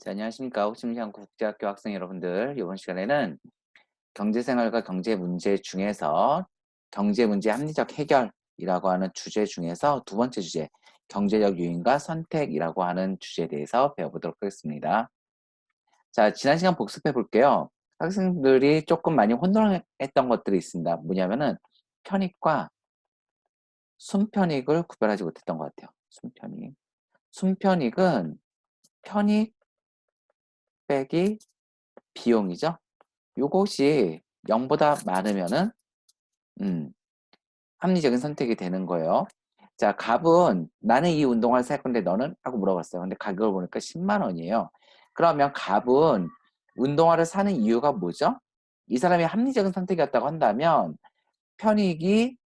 자, 안녕하십니까. 호치민시한국 국제학교 학생 여러분들. 이번 시간에는 경제생활과 경제 문제 중에서 경제 문제 합리적 해결이라고 하는 주제 중에서 두 번째 주제, 경제적 유인과 선택이라고 하는 주제에 대해서 배워보도록 하겠습니다. 자, 지난 시간 복습해 볼게요. 학생들이 조금 많이 혼동했던 것들이 있습니다. 뭐냐면은 편익과 순편익을 구별하지 못했던 것 같아요. 순편익. 순편익은 편익 빼기 비용이죠. 요것이 0보다 많으면은 음 합리적인 선택이 되는 거예요. 자, 갑은 "나는 이 운동화를 살 건데 너는?" 하고 물어봤어요. 근데 가격을 보니까 10만 원이에요. 그러면 갑은 운동화를 사는 이유가 뭐죠? 이 사람이 합리적인 선택이었다고 한다면 편익이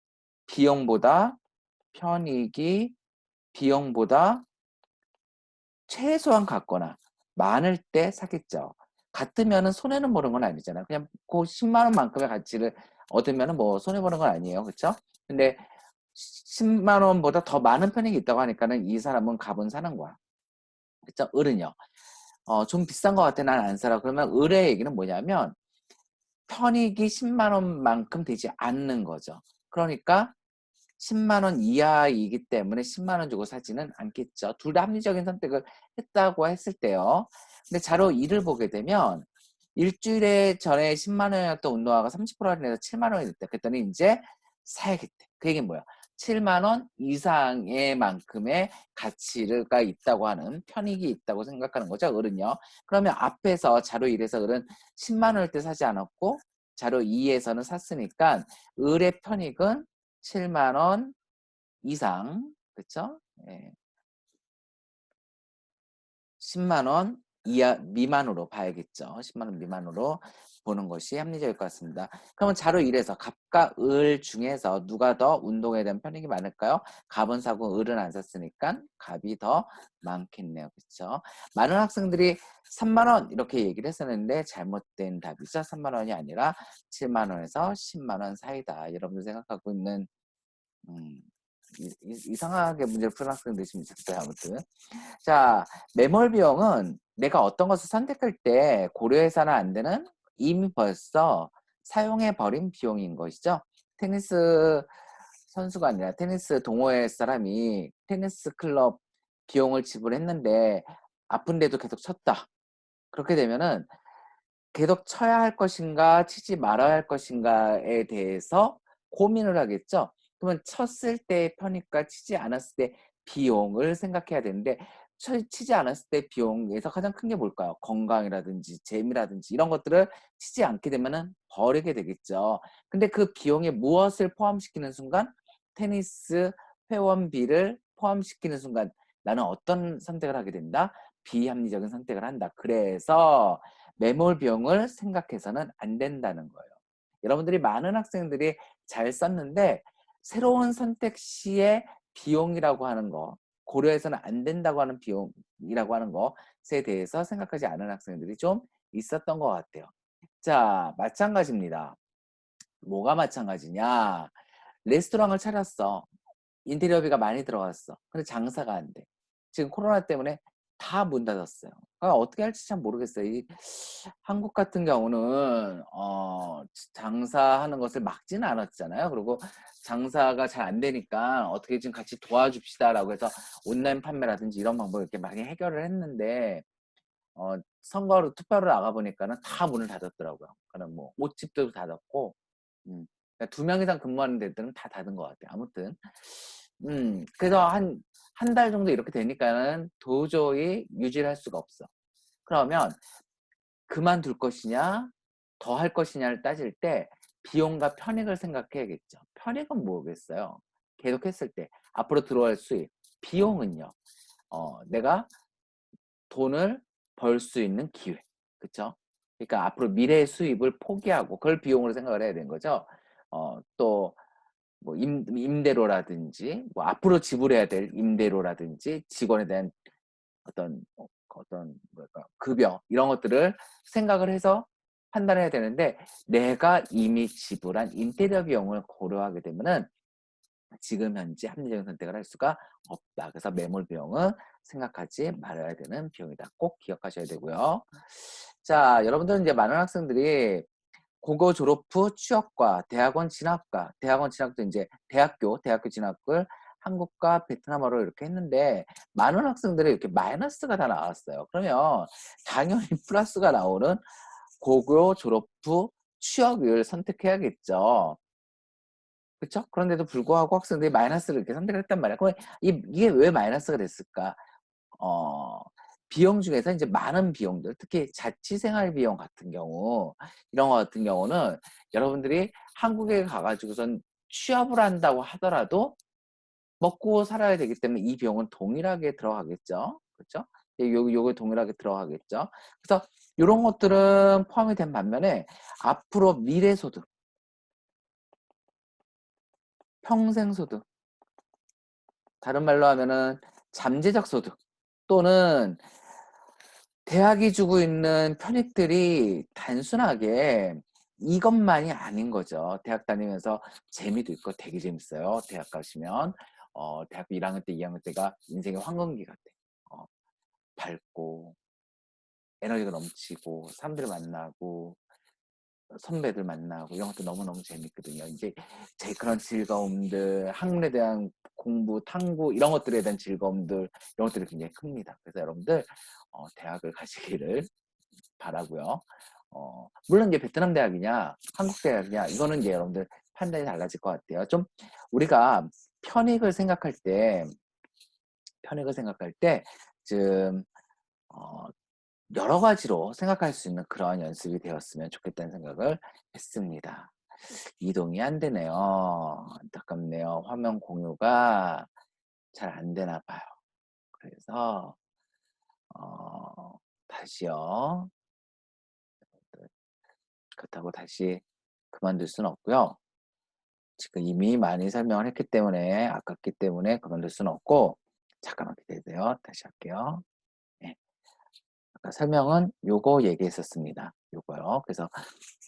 비용보다 편익이 비용보다 최소한 같거나 많을 때 사겠죠. 같으면은 손해는 보는 건 아니잖아요. 그냥 고 10만 원만큼의 가치를 얻으면은 뭐 손해 보는 건 아니에요. 그쵸? 근데 10만 원보다 더 많은 편익이 있다고 하니까는 이 사람은 갑은 사는 거야. 그쵸? 을은요. "좀 비싼 것 같아. 난 안 사라." 그러면 을의 얘기는 뭐냐면 편익이 10만 원만큼 되지 않는 거죠. 그러니까 10만 원 이하이기 때문에 10만 원 주고 사지는 않겠죠. 둘 다 합리적인 선택을 했다고 했을 때요. 근데 자료 2를 보게 되면 일주일에 전에 10만 원이었던 운동화가 30% 할인해서 7만 원이 됐다. 그랬더니 인제 사야겠대. 그 얘기는 뭐야? 7만 원 이상의 만큼의 가치가 있다고 하는 편익이 있다고 생각하는 거죠, 을은요. 그러면 앞에서 자료 1에서 을은 10만 원일 때 사지 않았고 자료 2에서는 샀으니까 을의 편익은 7만 원 이상, 그쵸? 예. 10만 원 이하 미만으로 봐야겠죠. 10만 원 미만으로 보는 것이 합리적일 것 같습니다. 그러면 자료 1에서 갑과 을 중에서 누가 더 운동에 대한 편익이 많을까요? 갑은 사고 을은 안 샀으니까 갑이 더 많겠네요. 그쵸? 많은 학생들이 3만 원 이렇게 얘기를 했었는데 잘못된 답이죠. 3만 원이 아니라 7만 원에서 10만 원 사이다. 여러분들 생각하고 있는 음 이상하게 문제를 푸는 학생들이 좀 있었어요. 아무튼. 자, 매몰 비용은 내가 어떤 것을 선택할 때 고려해서는 안 되는 이미 벌써 사용해 버린 비용인 것이죠. 테니스 선수가 아니라 테니스 동호회 사람이 테니스 클럽 비용을 지불했는데 아픈데도 계속 쳤다. 그렇게 되면은 계속 쳐야 할 것인가 치지 말아야 할 것인가에 대해서 고민을 하겠죠. 그러면 쳤을 때의 편익과 치지 않았을 때 비용을 생각해야 되는데 치지 않았을 때 비용에서 가장 큰 게 뭘까요? 건강이라든지 재미라든지 이런 것들을 치지 않게 되면은 버리게 되겠죠. 근데 그 비용에 무엇을 포함시키는 순간 테니스 회원비를 포함시키는 순간 나는 어떤 선택을 하게 된다? 비합리적인 선택을 한다. 그래서 매몰 비용을 생각해서는 안 된다는 거예요. 여러분들이 많은 학생들이 잘 썼는데 새로운 선택 시에 비용이라고 하는 거, 고려해서는 안 된다고 하는 비용이라고 하는 것에 대해서 생각하지 않은 학생들이 좀 있었던 것 같아요. 자, 마찬가지입니다. 뭐가 마찬가지냐? 레스토랑을 차렸어. 인테리어비가 많이 들어갔어. 근데 장사가 안 돼. 지금 코로나 때문에 다 문 닫았어요. 어떻게 할지 참 모르겠어요. 이 한국 같은 경우는 장사하는 것을 막지는 않았잖아요. 그리고 장사가 잘 안 되니까 "어떻게 좀 같이 도와줍시다."라고 해서 온라인 판매라든지 이런 방법을 이렇게 많이 해결을 했는데 선거로 투표를 나가 보니까는 다 문을 닫았더라고요. 그러니까는 뭐 옷집도 닫았고 그러니까 2명 이상 근무하는 데들은 다 닫은 것 같아요. 아무튼 그래서 한 달 정도 이렇게 되니까는 도저히 유지를 할 수가 없어. 그러면 그만둘 것이냐 더 할 것이냐를 따질 때 비용과 편익을 생각해야겠죠. 편익은 뭐겠어요? 계속했을 때 앞으로 들어올 수입. 비용은요. 내가 돈을 벌 수 있는 기회. 그쵸? 그러니까 앞으로 미래의 수입을 포기하고 그걸 비용으로 생각을 해야 되는 거죠. 또 뭐 임대료라든지 뭐 앞으로 지불해야 될 임대료라든지 직원에 대한 어떤 뭐랄까 급여 이런 것들을 생각을 해서 판단해야 되는데 내가 이미 지불한 인테리어 비용을 고려하게 되면은 지금 현재 합리적인 선택을 할 수가 없다. 그래서 매몰 비용은 생각하지 말아야 되는 비용이다. 꼭 기억하셔야 되고요. 자, 여러분들은 이제 많은 학생들이 고교 졸업 후 취업과 대학원 진학과, 대학원 진학도 이제 대학교 진학을 한국과 베트남어로 이렇게 했는데 많은 학생들이 이렇게 마이너스가 다 나왔어요. 그러면 당연히 플러스가 나오는 고교 졸업 후 취업을 선택해야겠죠. 그쵸? 그런데도 불구하고 학생들이 마이너스를 이렇게 선택을 했단 말이야. 그럼 이게 왜 마이너스가 됐을까? 어, 비용 중에서 이제 많은 비용들, 특히 자취생활 비용 같은 경우, 이런 거 같은 경우는 여러분들이 한국에 가가지고선 취업을 한다고 하더라도 먹고 살아야 되기 때문에 이 비용은 동일하게 들어가겠죠. 그렇죠? 요거 동일하게 들어가겠죠. 그래서 이런 것들은 포함이 된 반면에 앞으로 미래소득, 평생소득, 다른 말로 하면은 잠재적 소득 또는 대학이 주고 있는 편익들이 단순하게 이것만이 아닌 거죠. 대학 다니면서 재미도 있고 되게 재밌어요. 대학 가시면 대학교 1학년 때, 2학년 때가 인생의 황금기 같아. 어, 밝고 에너지가 넘치고 사람들 만나고 선배들 만나고 이런 것도 너무너무 재밌거든요. 이제 제 그런 즐거움들, 학문에 대한 공부, 탐구 이런 것들에 대한 즐거움들 이런 것들이 굉장히 큽니다. 그래서 여러분들 대학을 가시기를 바라고요. 물론 이제 베트남 대학이냐 한국 대학이냐 이거는 이제 여러분들 판단이 달라질 것 같아요. 좀 우리가 편익을 생각할 때 좀 여러 가지로 생각할 수 있는 그런 연습이 되었으면 좋겠다는 생각을 했습니다. 이동이 안 되네요. 안타깝네요. 화면 공유가 잘 안 되나 봐요. 그래서 다시요. 그렇다고 다시 그만둘 수는 없고요. 지금 이미 많이 설명을 했기 때문에 아깝기 때문에 그만둘 수는 없고 잠깐만 기다리세요. 다시 할게요. 네. 아까 설명은 요거 얘기했었습니다. 요거요. 그래서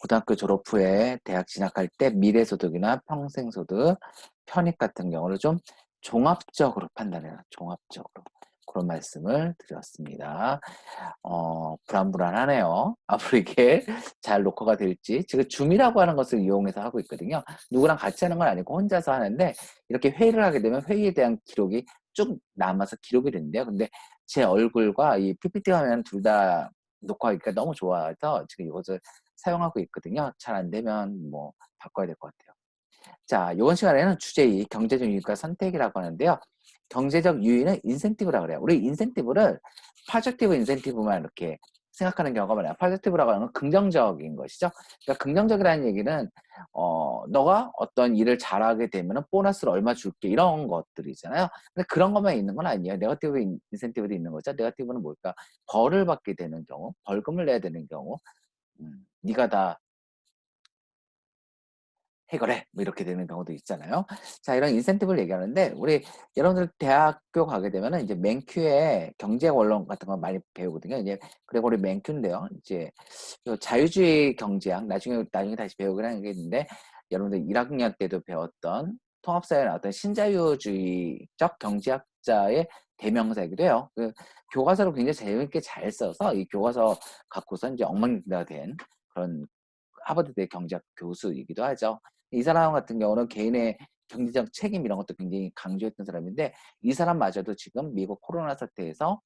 고등학교 졸업 후에 대학 진학할 때 미래소득이나 평생소득, 편익 같은 경우를 좀 종합적으로 판단해라. 종합적으로. 그런 말씀을 드렸습니다. 불안불안하네요. 앞으로 이게 잘 녹화가 될지. 지금 줌이라고 하는 것을 이용해서 하고 있거든요. 누구랑 같이 하는 건 아니고 혼자서 하는데 이렇게 회의를 하게 되면 회의에 대한 기록이 쭉 남아서 기록이 된대요. 근데 제 얼굴과 이 PPT 화면 둘 다 녹화하기가 너무 좋아서 지금 이것을 사용하고 있거든요. 잘 안 되면 뭐 바꿔야 될 것 같아요. 자, 이번 시간에는 주제 2, 경제적 유익과 선택이라고 하는데요. 경제적 유의는 인센티브라고 그래요. 우리 인센티브를 파저티브 인센티브만 이렇게 생각하는 경우가 많아요. 파저티브라고 하는 건 긍정적인 것이죠. 그러니까 긍정적이라는 얘기는 너가 어떤 일을 잘하게 되면 보너스를 얼마 줄게 이런 것들이잖아요. 근데 그런 것만 있는 건 아니에요. 네거티브 인센티브도 있는 거죠. 네거티브는 뭘까? 벌을 받게 되는 경우, 벌금을 내야 되는 경우, 네가 다 해결해. 뭐 이렇게 되는 경우도 있잖아요. 자, 이런 인센티브를 얘기하는데 우리 여러분들 대학교 가게 되면은 이제 맨큐에 경제 원론 같은 거 많이 배우거든요. 이제 그리고 우리 맨큐인데요. 이제 자유주의 경제학 나중에 다시 배우긴 하는 게 있는데 여러분들 1학년 때도 배웠던 통합사회 나왔던 신자유주의적 경제학자의 대명사이기도 해요. 그 교과서를 굉장히 재밌게 잘 써서 이 교과서 갖고서 이제 엉망진창이 된 그런 하버드대 경제학 교수이기도 하죠. 이 사람 같은 경우는 개인의 경제적 책임 이런 것도 굉장히 강조했던 사람인데 이 사람마저도 지금 미국 코로나 사태에서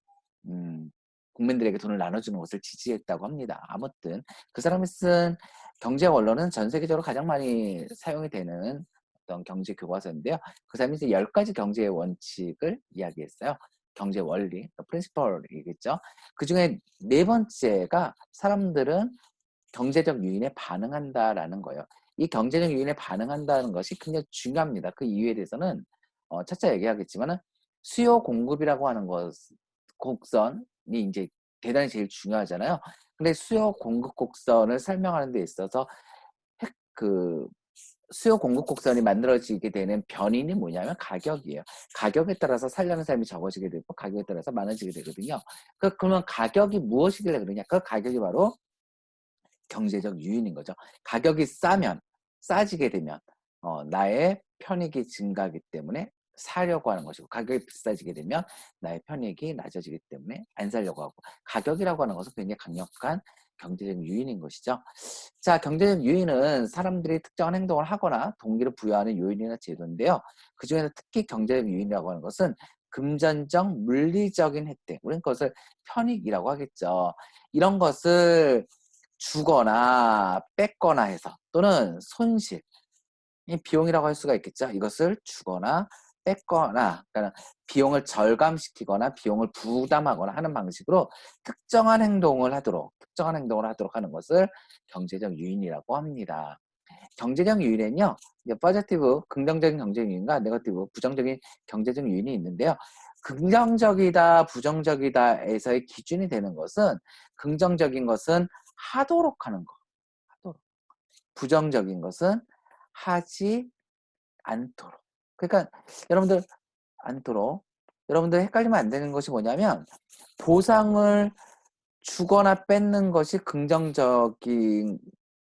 음, 국민들에게 돈을 나눠주는 것을 지지했다고 합니다. 아무튼 그 사람이 쓴 경제 원론은 전 세계적으로 가장 많이 사용이 되는 어떤 경제 교과서인데요. 그 사람이 이제 10가지 경제의 원칙을 이야기했어요. 경제 원리, 프린시펄이겠죠. 그 중에 네 번째가 사람들은 경제적 요인에 반응한다라는 거예요. 이 경제적 요인에 반응한다는 것이 굉장히 중요합니다. 그 이유에 대해서는 차차 얘기하겠지만은 수요 공급이라고 하는 것 곡선이 이제 대단히 제일 중요하잖아요. 근데 수요 공급 곡선을 설명하는 데 있어서 그 수요 공급 곡선이 만들어지게 되는 변인이 뭐냐면 가격이에요. 가격에 따라서 살려는 사람이 적어지게 되고 가격에 따라서 많아지게 되거든요. 그러면 가격이 무엇이길래 그러냐? 그 가격이 바로 경제적 유인인 거죠. 가격이 싸지게 되면 나의 편익이 증가하기 때문에 사려고 하는 것이고, 가격이 비싸지게 되면 나의 편익이 낮아지기 때문에 안 사려고 하고, 가격이라고 하는 것은 굉장히 강력한 경제적 요인인 것이죠. 자, 경제적 요인은 사람들이 특정한 행동을 하거나 동기를 부여하는 요인이나 제도인데요. 그중에서 특히 경제적 요인이라고 하는 것은 금전적, 물리적인 혜택, 우리는 그것을 편익이라고 하겠죠. 이런 것을 주거나 뺏거나 해서, 또는 손실, 이 비용이라고 할 수가 있겠죠. 이것을 주거나 뺏거나, 그러니까 비용을 절감시키거나 비용을 부담하거나 하는 방식으로 특정한 행동을 하도록 하는 것을 경제적 요인이라고 합니다. 경제적 요인에는요, 이제 포지티브, 긍정적인 경제적 요인과 네거티브, 부정적인 경제적 요인이 있는데요. 긍정적이다, 부정적이다에서의 기준이 되는 것은, 긍정적인 것은 하도록 하는 거, 하도록. 부정적인 것은 하지 않도록. 그러니까 여러분들, 않도록. 여러분들 헷갈리면 안 되는 것이 뭐냐면, 보상을 주거나 뺏는 것이 긍정적인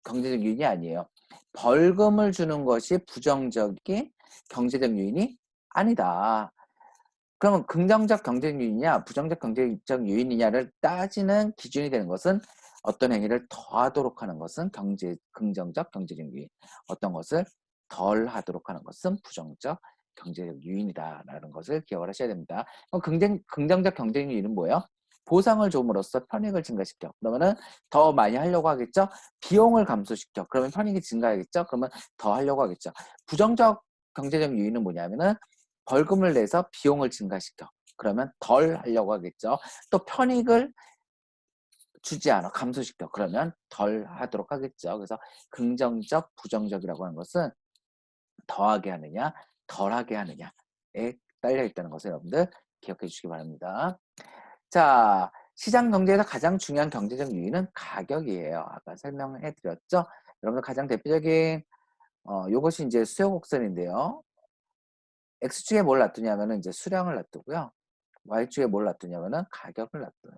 경제적 요인이 아니에요. 벌금을 주는 것이 부정적인 경제적 요인이 아니다. 그러면 긍정적 경제적 요인이냐 부정적 경제적 요인이냐를 따지는 기준이 되는 것은, 어떤 행위를 더하도록 하는 것은 긍정적 경제적 요인, 어떤 것을 덜 하도록 하는 것은 부정적 경제적 요인이다라는 것을 기억을 하셔야 됩니다. 그럼 긍정적 경제적 요인은 뭐예요? 보상을 줌으로써 편익을 증가시켜. 그러면은 더 많이 하려고 하겠죠? 비용을 감소시켜. 그러면 편익이 증가하겠죠? 그러면 더 하려고 하겠죠. 부정적 경제적 요인은 뭐냐면은, 벌금을 내서 비용을 증가시켜. 그러면 덜 하려고 하겠죠. 또 편익을 주지 않아, 감소시켜. 그러면 덜 하도록 하겠죠. 그래서 긍정적, 부정적이라고 하는 것은 더하게 하느냐, 덜하게 하느냐에 딸려 있다는 것을 여러분들 기억해 주시기 바랍니다. 자, 시장 경제에서 가장 중요한 경제적 요인은 가격이에요. 아까 설명해 드렸죠. 여러분들 가장 대표적인 요것이 이제 수요 곡선인데요. X축에 뭘 놔두냐면은 이제 수량을 놔두고요. Y축에 뭘 놔두냐면은 가격을 놔둬요.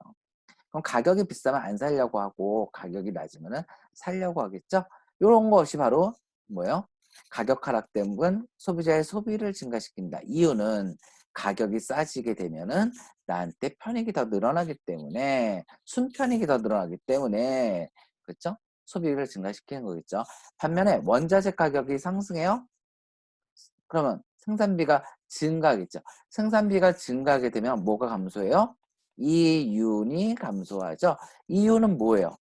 그럼 가격이 비싸면 안 사려고 하고, 가격이 낮으면은 사려고 하겠죠? 요런 것이 바로 뭐예요? 가격 하락 때문은 소비자의 소비를 증가시킨다. 이유는 가격이 싸지게 되면은 나한테 편익이 더 늘어나기 때문에, 순편익이 더 늘어나기 때문에, 그렇죠? 소비를 증가시키는 거겠죠. 반면에 원자재 가격이 상승해요? 그러면 생산비가 증가하겠죠. 생산비가 증가하게 되면 뭐가 감소해요? 이윤이 감소하죠. 이윤은 뭐예요?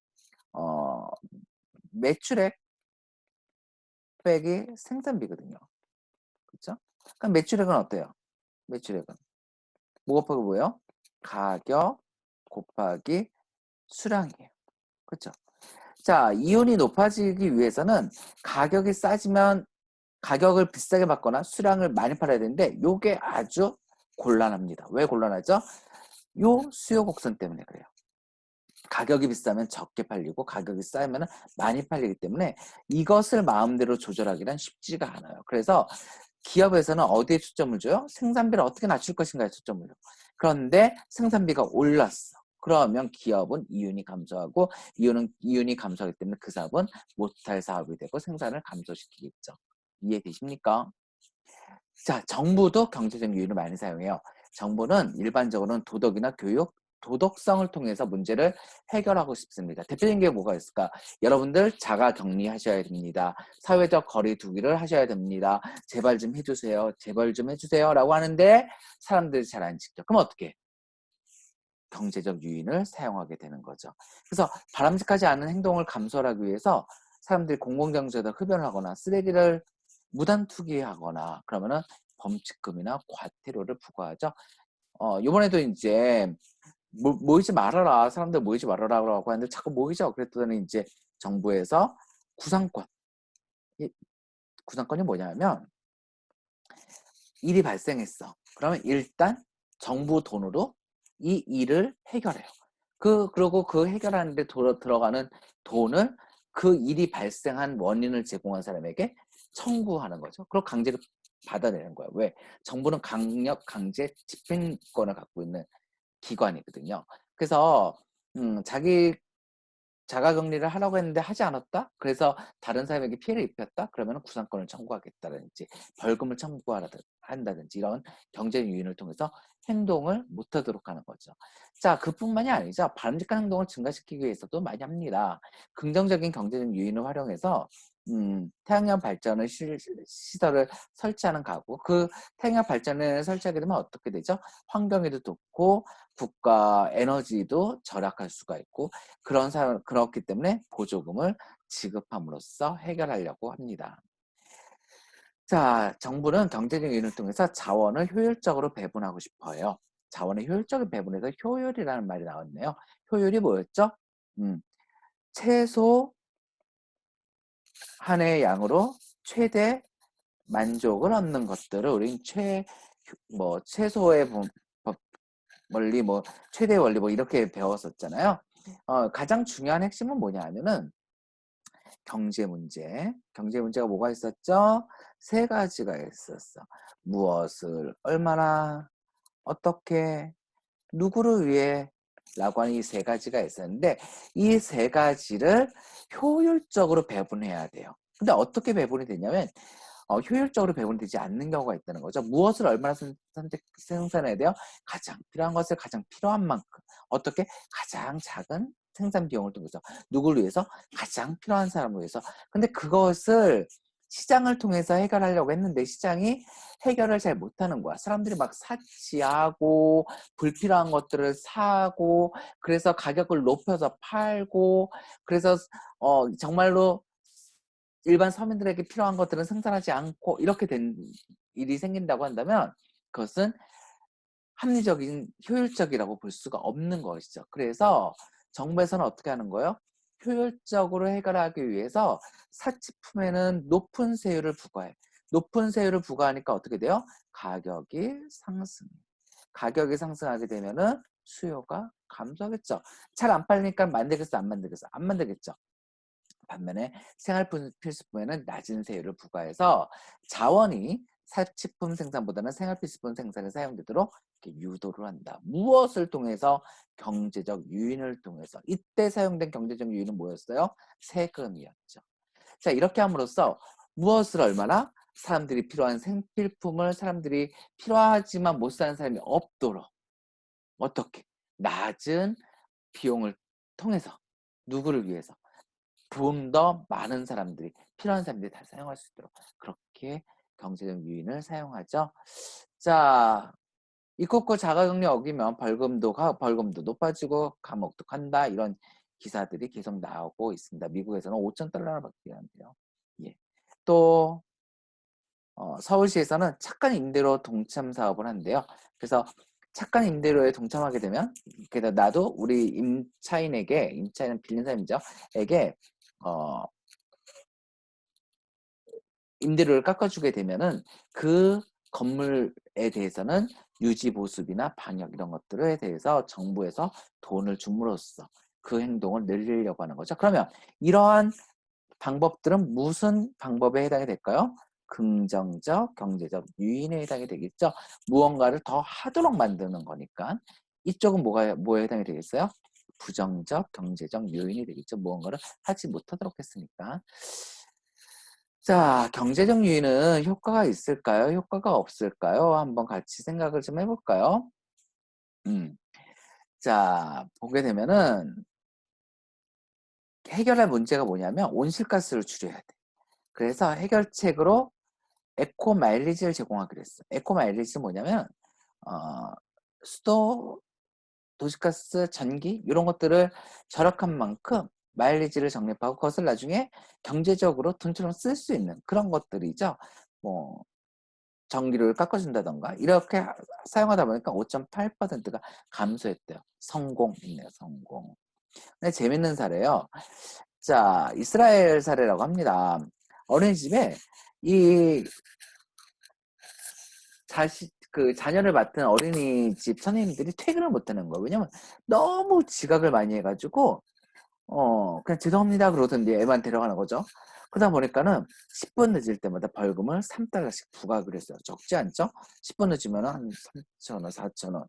어, 매출액 빼기 생산비거든요. 그렇죠? 그럼 매출액은 어때요? 매출액은 뭐 곱하기 뭐예요? 가격 곱하기 수량이에요. 그렇죠? 자, 이윤이 높아지기 위해서는 가격이 싸지면 가격을 비싸게 받거나 수량을 많이 팔아야 되는데, 요게 아주 곤란합니다. 왜 곤란하죠? 요 수요 곡선 때문에 그래요. 가격이 비싸면 적게 팔리고, 가격이 싸면 많이 팔리기 때문에 이것을 마음대로 조절하기란 쉽지가 않아요. 그래서 기업에서는 어디에 초점을 줘요? 생산비를 어떻게 낮출 것인가에 초점을 줘요. 그런데 생산비가 올랐어. 그러면 기업은 이윤이 감소하고, 이윤이 감소하기 때문에 그 사업은 못할 사업이 되고 생산을 감소시키겠죠. 이해되십니까? 자, 정부도 경제적 요인을 많이 사용해요. 정부는 일반적으로는 도덕이나 교육, 도덕성을 통해서 문제를 해결하고 싶습니다. 대표적인 게 뭐가 있을까? 여러분들 자가 격리하셔야 됩니다. 사회적 거리 두기를 하셔야 됩니다. 제발 좀 해주세요. 제발 좀 해주세요. 라고 하는데 사람들이 잘 안 지켜. 그럼 어떻게 해? 경제적 요인을 사용하게 되는 거죠. 그래서 바람직하지 않은 행동을 감소하기 위해서 사람들이 공공장소에다 흡연을 하거나 쓰레기를 무단 투기하거나 그러면은 범칙금이나 과태료를 부과하죠. 요번에도 이제 모이지 말아라. 사람들 모이지 말아라라고 하는데 자꾸 모이죠. 그랬더니 이제 정부에서 구상권. 이 구상권이 뭐냐면, 일이 발생했어. 그러면 일단 정부 돈으로 이 일을 해결해요. 그리고 그 해결하는 데 들어가는 돈을 그 일이 발생한 원인을 제공한 사람에게 청구하는 거죠. 그리고 강제로 받아내는 거예요. 왜? 정부는 강력 강제 집행권을 갖고 있는 기관이거든요. 그래서 자기 자가격리를 하라고 했는데 하지 않았다? 그래서 다른 사람에게 피해를 입혔다? 그러면 구상권을 청구하겠다든지 벌금을 한다든지 이런 경제 요인을 통해서 행동을 못하도록 하는 거죠. 자, 그뿐만이 아니죠. 바람직한 행동을 증가시키기 위해서도 많이 합니다. 긍정적인 경제적 요인을 활용해서 태양력 발전을 시설을 설치하는 가구. 그 태양력 발전을 설치하게 되면 어떻게 되죠? 환경에도 좋고 국가 에너지도 절약할 수가 있고 그렇기 때문에 보조금을 지급함으로써 해결하려고 합니다. 자, 정부는 경제적 요인을 통해서 자원을 효율적으로 배분하고 싶어요. 자원을 효율적으로 배분해서 효율이라는 말이 나왔네요. 효율이 뭐였죠? 최소 한의 양으로 최대 만족을 얻는 것들을 우린 최소의 원리, 최대 원리 이렇게 배웠었잖아요. 가장 중요한 핵심은 뭐냐 하면은 경제 문제가 뭐가 있었죠? 세 가지가 있었어. 무엇을, 얼마나, 어떻게, 누구를 위해 라고 하는 이 세 가지가 있었는데 이 세 가지를 효율적으로 배분해야 돼요. 근데 어떻게 배분이 되냐면 효율적으로 배분되지 않는 경우가 있다는 거죠. 무엇을 얼마나 생산해야 돼요? 가장 필요한 것을 가장 필요한 만큼. 어떻게? 가장 작은 생산 비용을 통해서. 누구를 위해서? 가장 필요한 사람을 위해서. 근데 그것을 시장을 통해서 해결하려고 했는데 시장이 해결을 잘 못하는 거야. 사람들이 막 사치하고 불필요한 것들을 사고 그래서 가격을 높여서 팔고 그래서 정말로 일반 서민들에게 필요한 것들은 생산하지 않고 이렇게 된 일이 생긴다고 한다면 그것은 합리적인 효율적이라고 볼 수가 없는 것이죠. 그래서 정부에서는 어떻게 하는 거예요? 효율적으로 해결하기 위해서 사치품에는 높은 세율을 부과해. 높은 세율을 부과하니까 어떻게 돼요? 가격이 상승하게 되면은 수요가 감소하겠죠. 잘 안 팔리니까 만들겠어, 안 만들겠어? 안 만들겠죠. 반면에 생활 필수품에는 낮은 세율을 부과해서 자원이 사치품 생산보다는 생활 필수품 생산에 사용되도록 이렇게 유도를 한다. 무엇을 통해서? 경제적 유인을 통해서. 이때 사용된 경제적 유인은 뭐였어요? 세금이었죠. 자, 이렇게 함으로써 무엇을 얼마나? 사람들이 필요한 생필품을 사람들이 필요하지만 못 사는 사람이 없도록 어떻게? 낮은 비용을 통해서 누구를 위해서? 좀 더 많은 사람들이 필요한 사람들이 다 사용할 수 있도록 그렇게 경제적 유인을 사용하죠. 자, 입국고 자가격리 어기면 벌금도 높아지고 감옥도 간다 이런 기사들이 계속 나오고 있습니다. 미국에서는 5,000달러나 받게 한대요. 예. 또 서울시에서는 착한 임대료 동참 사업을 한대요. 그래서 착한 임대료에 동참하게 되면 그래서 나도 우리 임차인은 빌린 사람이죠. 에게 임대료를 깎아주게 되면은 그 건물에 대해서는 유지 보수비나 방역 이런 것들에 대해서 정부에서 돈을 줌으로써 그 행동을 늘리려고 하는 거죠. 그러면 이러한 방법들은 무슨 방법에 해당이 될까요? 긍정적, 경제적 유인에 해당이 되겠죠. 무언가를 더 하도록 만드는 거니까. 이쪽은 뭐에 해당이 되겠어요? 부정적, 경제적 요인이 되겠죠. 무언가를 하지 못하도록 했으니까. 자, 경제적 유인은 효과가 있을까요? 효과가 없을까요? 한번 같이 생각을 좀 해볼까요? 음. 자, 보게 되면은 해결할 문제가 뭐냐면 온실가스를 줄여야 돼. 그래서 해결책으로 에코 마일리지를 제공하기로 했어. 에코 마일리지는 뭐냐면 어, 수도, 도시가스, 전기 이런 것들을 절약한 만큼 마일리지를 적립하고 그것을 나중에 경제적으로 돈처럼 쓸 수 있는 그런 것들이죠. 뭐 전기료를 깎아준다던가 이렇게 사용하다 보니까 5.8%가 감소했대요. 성공이네요. 성공. 근데 재밌는 사례요. 자, 이스라엘 사례라고 합니다. 어린이집에 이 자녀를 맡은 어린이집 선생님들이 퇴근을 못하는 거예요. 왜냐면 너무 지각을 많이 해가지고 그냥 죄송합니다 그러던데 애만 데려가는 거죠. 그러다 보니까는 10분 늦을 때마다 벌금을 3달러씩 부과하기로 했어요. 적지 않죠? 10분 늦으면 한 3,000원, 4,000원.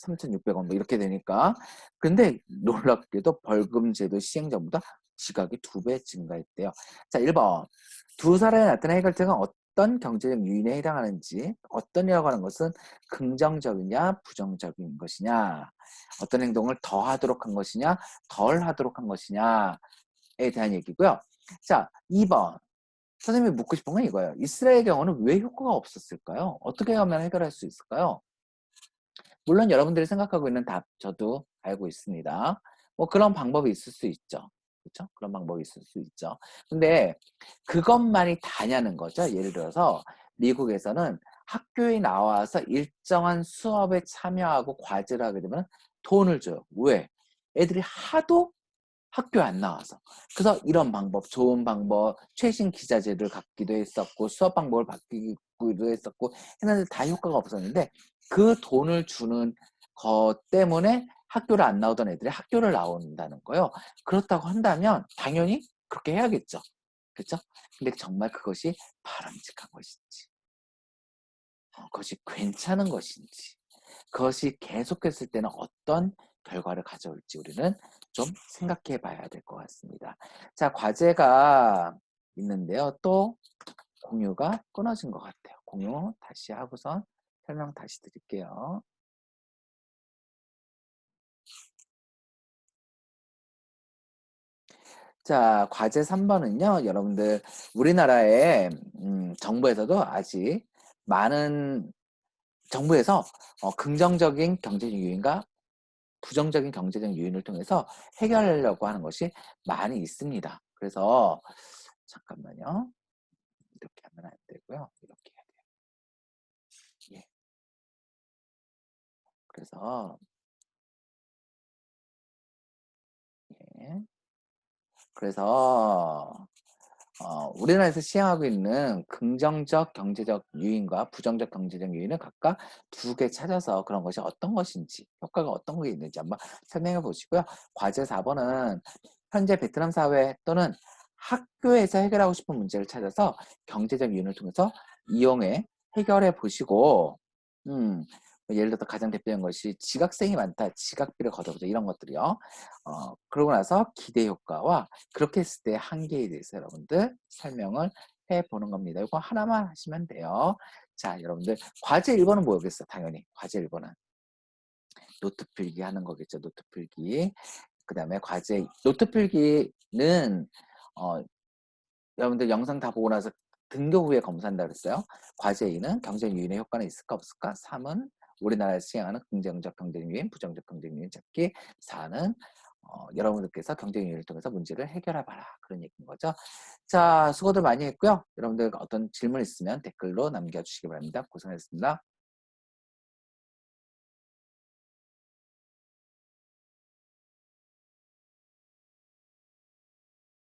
3,600원 뭐 이렇게 되니까. 근데 놀랍게도 벌금 제도 시행 전보다 지각이 2배 증가했대요. 자, 1번. 두 사람에 나타난 해결책은 어떤 경제적 요인에 해당하는지, 어떤이라고 하는 것은 긍정적이냐, 부정적인 것이냐, 어떤 행동을 더 하도록 한 것이냐, 덜 하도록 한 것이냐에 대한 얘기고요. 자, 2번. 선생님이 묻고 싶은 건 이거예요. 이스라엘의 경우는 왜 효과가 없었을까요? 어떻게 하면 해결할 수 있을까요? 물론 여러분들이 생각하고 있는 답 저도 알고 있습니다. 뭐 그런 방법이 있을 수 있죠. 그렇죠? 그런 방법이 있을 수 있죠. 근데 그것만이 다냐는 거죠. 예를 들어서 미국에서는 학교에 나와서 일정한 수업에 참여하고 과제를 하게 되면 돈을 줘요. 왜? 애들이 하도 학교에 안 나와서. 그래서 이런 방법, 좋은 방법, 최신 기자재를 갖기도 했었고 수업 방법을 바뀌기도 했었고 했는데 다 효과가 없었는데 그 돈을 주는 것 때문에 학교를 안 나오던 애들이 학교를 나온다는 거예요. 그렇다고 한다면 당연히 그렇게 해야겠죠. 그렇죠? 근데 정말 그것이 바람직한 것인지, 그것이 괜찮은 것인지, 그것이 계속했을 때는 어떤 결과를 가져올지 우리는 좀 생각해 봐야 될 것 같습니다. 자, 과제가 있는데요. 또 공유가 끊어진 것 같아요. 공유 다시 하고선 설명 다시 드릴게요. 자, 과제 3번은요. 여러분들 우리나라의 정부에서도 아직 많은 정부에서 긍정적인 경제적 요인과 부정적인 경제적 요인을 통해서 해결하려고 하는 것이 많이 있습니다. 그래서 잠깐만요. 이렇게 하면 안 되고요. 이렇게 해야 돼요. 예. 그래서 예. 그래서 우리나라에서 시행하고 있는 긍정적 경제적 요인과 부정적 경제적 요인을 각각 2개 찾아서 그런 것이 어떤 것인지, 효과가 어떤 게 있는지 한번 설명해 보시고요. 과제 4번은 현재 베트남 사회 또는 학교에서 해결하고 싶은 문제를 찾아서 경제적 요인을 통해서 이용해 해결해 보시고, 예를 들어서 가장 대표적인 것이 지각생이 많다, 지각비를 걷어보자 이런 것들이요. 그러고 나서 기대 효과와 그렇게 했을 때 한계에 대해서 여러분들 설명을 해보는 겁니다. 이거 하나만 하시면 돼요. 자, 여러분들 과제 1번은 뭐겠어? 당연히 과제 1번은 노트 필기 하는 거겠죠. 노트 필기. 그 다음에 과제 노트 필기는 어, 여러분들 영상 다 보고 나서 등교 후에 검사한다 그랬어요. 과제 2는 경쟁 유인의 효과는 있을까 없을까? 3은 우리나라에서 시행하는 긍정적 경쟁 유인, 부정적 경쟁 유인 찾기. 4는 여러분들께서 경쟁 유인을 통해서 문제를 해결해봐라. 그런 얘기인 거죠. 자, 수고들 많이 했고요. 여러분들 어떤 질문 있으면 댓글로 남겨주시기 바랍니다. 고생하셨습니다.